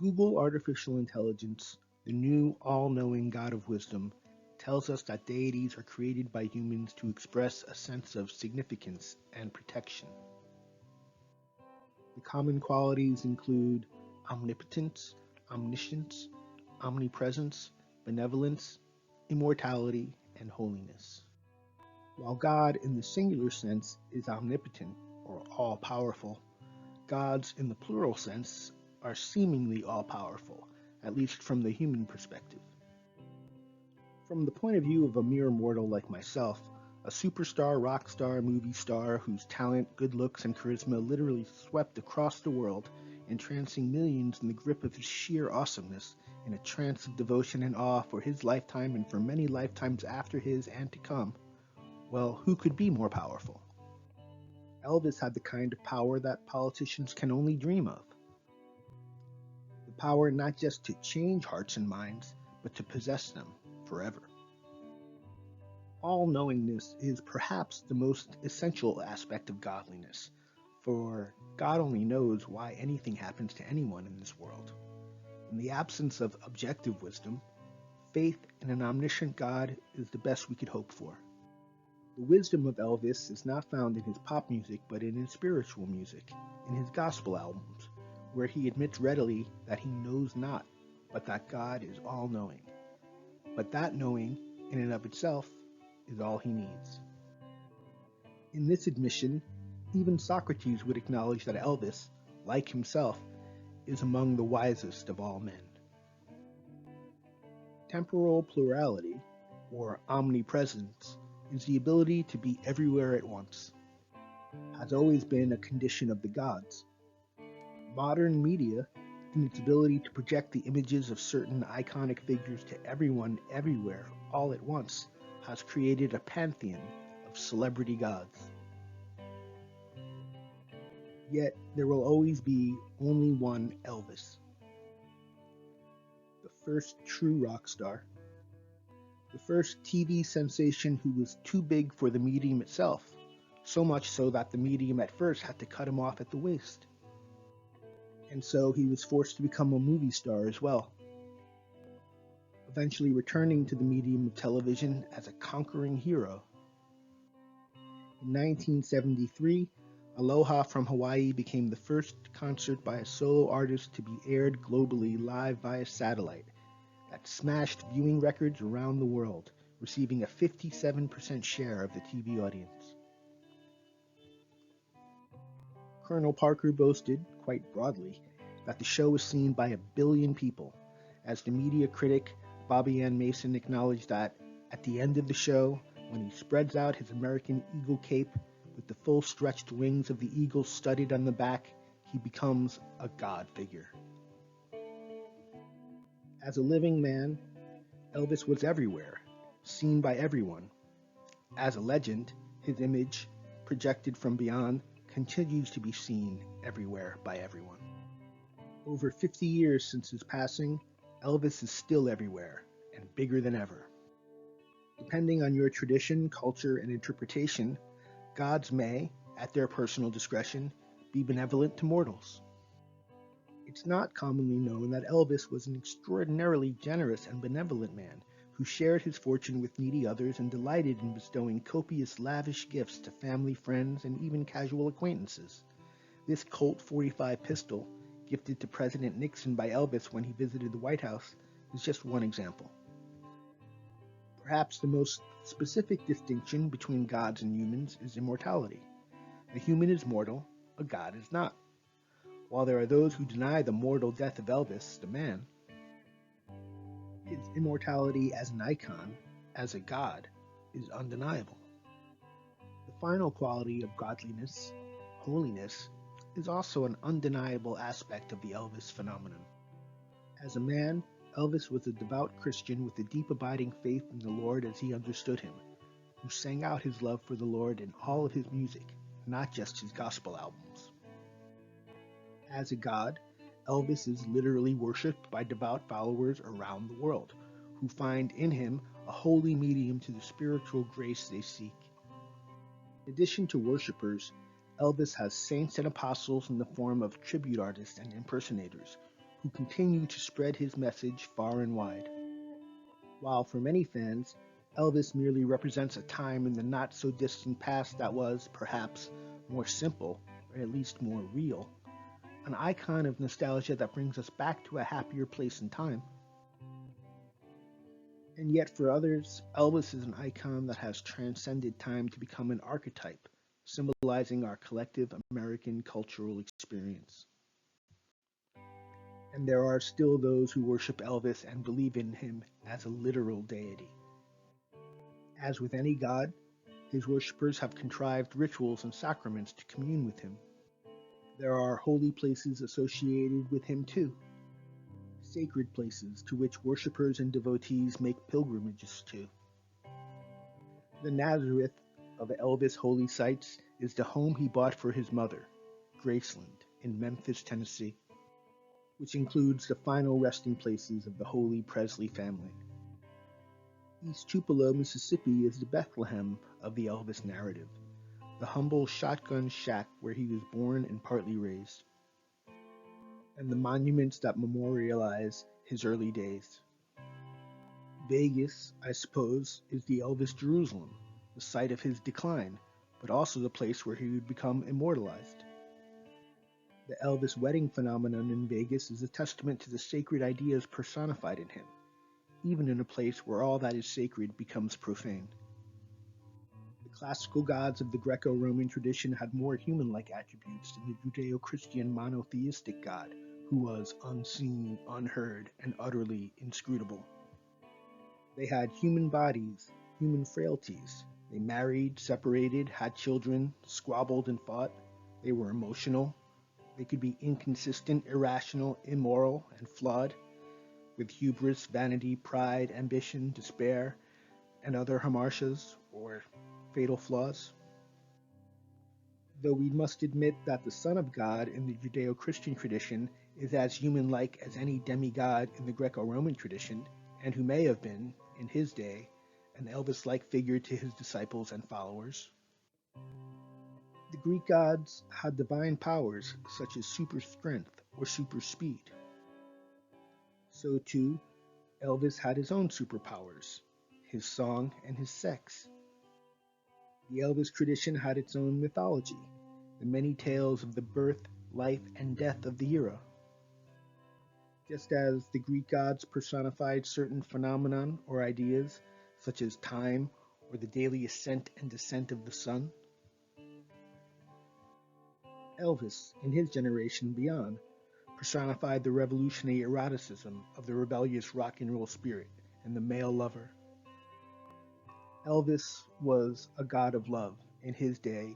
Google artificial intelligence, the new all-knowing God of wisdom, tells us that deities are created by humans to express a sense of significance and protection. The common qualities include omnipotence, omniscience, omnipresence, benevolence, immortality, and holiness. While God in the singular sense is omnipotent or all-powerful, gods in the plural sense are seemingly all-powerful, at least from the human perspective. From the point of view of a mere mortal like myself, a superstar, rock star, movie star whose talent, good looks, and charisma literally swept across the world, entrancing millions in the grip of his sheer awesomeness, in a trance of devotion and awe for his lifetime and for many lifetimes after his and to come, well, who could be more powerful? Elvis had the kind of power that politicians can only dream of. The power not just to change hearts and minds, but to possess them forever. All-knowingness is perhaps the most essential aspect of godliness, for God only knows why anything happens to anyone in this world. In the absence of objective wisdom, faith in an omniscient God is the best we could hope for. The wisdom of Elvis is not found in his pop music, but in his spiritual music, in his gospel albums, where he admits readily that he knows not, but that God is all-knowing. But that knowing, in and of itself, is all he needs. In this admission, even Socrates would acknowledge that Elvis, like himself, is among the wisest of all men. Temporal plurality, or omnipresence, is the ability to be everywhere at once. Has always been a condition of the gods. Modern media, in its ability to project the images of certain iconic figures to everyone everywhere all at once, has created a pantheon of celebrity gods. Yet there will always be only one Elvis, the first true rock star, the first TV sensation who was too big for the medium itself, so much so that the medium at first had to cut him off at the waist. And so he was forced to become a movie star as well, eventually returning to the medium of television as a conquering hero. In 1973, Aloha from Hawaii became the first concert by a solo artist to be aired globally live via satellite that smashed viewing records around the world, receiving a 57% share of the TV audience. Colonel Parker boasted, quite broadly, that the show was seen by 1 billion people, as the media critic Bobby Ann Mason acknowledged that, at the end of the show, when he spreads out his American Eagle cape with the full stretched wings of the eagle studded on the back, he becomes a god figure. As a living man, Elvis was everywhere, seen by everyone. As a legend, his image, projected from beyond, continues to be seen everywhere by everyone. Over 50 years since his passing, Elvis is still everywhere, and bigger than ever. Depending on your tradition, culture, and interpretation, gods may, at their personal discretion, be benevolent to mortals. It's not commonly known that Elvis was an extraordinarily generous and benevolent man who shared his fortune with needy others and delighted in bestowing copious, lavish gifts to family, friends, and even casual acquaintances. This Colt .45 pistol, gifted to President Nixon by Elvis when he visited the White House, is just one example. Perhaps the most specific distinction between gods and humans is immortality. A human is mortal, a god is not. While there are those who deny the mortal death of Elvis, the man, his immortality as an icon, as a god, is undeniable. The final quality of godliness, holiness, is also an undeniable aspect of the Elvis phenomenon. As a man, Elvis was a devout Christian with a deep abiding faith in the Lord as he understood him, who sang out his love for the Lord in all of his music, not just his gospel albums. As a god, Elvis is literally worshipped by devout followers around the world, who find in him a holy medium to the spiritual grace they seek. In addition to worshippers, Elvis has saints and apostles in the form of tribute artists and impersonators, who continue to spread his message far and wide. While for many fans, Elvis merely represents a time in the not so distant past that was, perhaps, more simple, or at least more real, an icon of nostalgia that brings us back to a happier place and time. And yet for others, Elvis is an icon that has transcended time to become an archetype, symbolizing our collective American cultural experience. And there are still those who worship Elvis and believe in him as a literal deity. As with any god, his worshippers have contrived rituals and sacraments to commune with him. There are holy places associated with him too, sacred places to which worshippers and devotees make pilgrimages to. The Nazareth of Elvis' holy sites is the home he bought for his mother, Graceland, in Memphis, Tennessee, which includes the final resting places of the Holy Presley family. East Tupelo, Mississippi is the Bethlehem of the Elvis narrative, the humble shotgun shack where he was born and partly raised, and the monuments that memorialize his early days. Vegas, I suppose, is the Elvis Jerusalem, the site of his decline, but also the place where he would become immortalized. The Elvis wedding phenomenon in Vegas is a testament to the sacred ideas personified in him, even in a place where all that is sacred becomes profane. The classical gods of the Greco-Roman tradition had more human-like attributes than the Judeo-Christian monotheistic God, who was unseen, unheard, and utterly inscrutable. They had human bodies, human frailties. They married, separated, had children, squabbled and fought. They were emotional. They could be inconsistent, irrational, immoral, and flawed, with hubris, vanity, pride, ambition, despair, and other hamartias, or fatal flaws. Though we must admit that the Son of God in the Judeo-Christian tradition is as human-like as any demigod in the Greco-Roman tradition, and who may have been, in his day, an Elvis-like figure to his disciples and followers. The Greek gods had divine powers such as super strength or super speed. So too, Elvis had his own superpowers, his song and his sex. The Elvis tradition had its own mythology, the many tales of the birth, life, and death of the era. Just as the Greek gods personified certain phenomenon or ideas, such as time or the daily ascent and descent of the sun, Elvis, in his generation and beyond, personified the revolutionary eroticism of the rebellious rock and roll spirit and the male lover. Elvis was a god of love in his day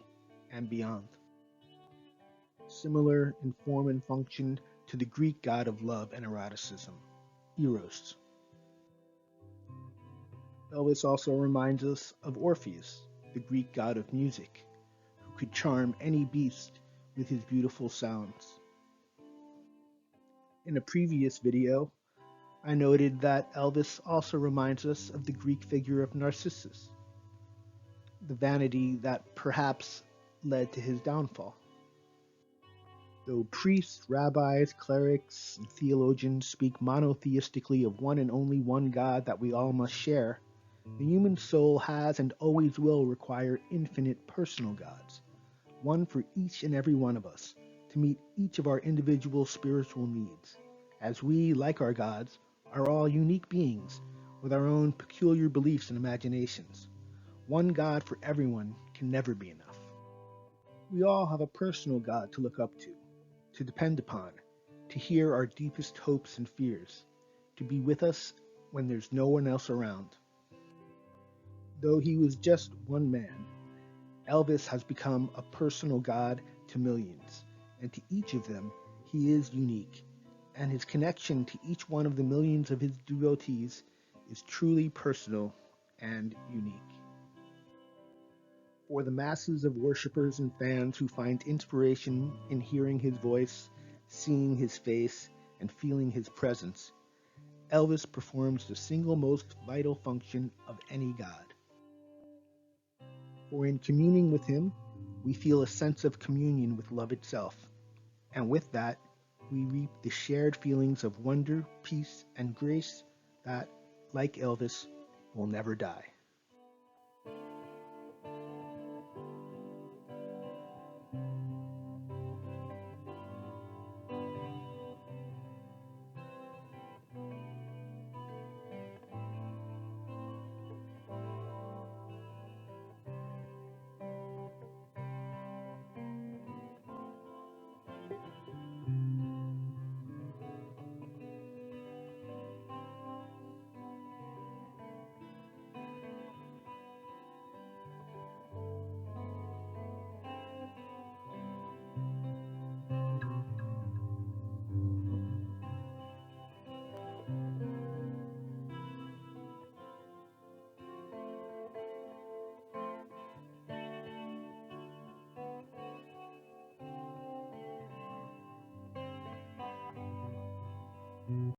and beyond, similar in form and function to the Greek god of love and eroticism, Eros. Elvis also reminds us of Orpheus, the Greek god of music, who could charm any beast with his beautiful sounds. In a previous video, I noted that Elvis also reminds us of the Greek figure of Narcissus, the vanity that perhaps led to his downfall. Though priests, rabbis, clerics, and theologians speak monotheistically of one and only one God that we all must share, the human soul has and always will require infinite personal gods, one for each and every one of us, to meet each of our individual spiritual needs, as we, like our gods, are all unique beings with our own peculiar beliefs and imaginations. One God for everyone can never be enough. We all have a personal God to look up to depend upon, to hear our deepest hopes and fears, to be with us when there's no one else around. Though he was just one man, Elvis has become a personal God to millions, and to each of them he is unique, and his connection to each one of the millions of his devotees is truly personal and unique. For the masses of worshippers and fans who find inspiration in hearing his voice, seeing his face, and feeling his presence, Elvis performs the single most vital function of any god. For in communing with him, we feel a sense of communion with love itself, and with that, we reap the shared feelings of wonder, peace, and grace that, like Elvis, will never die.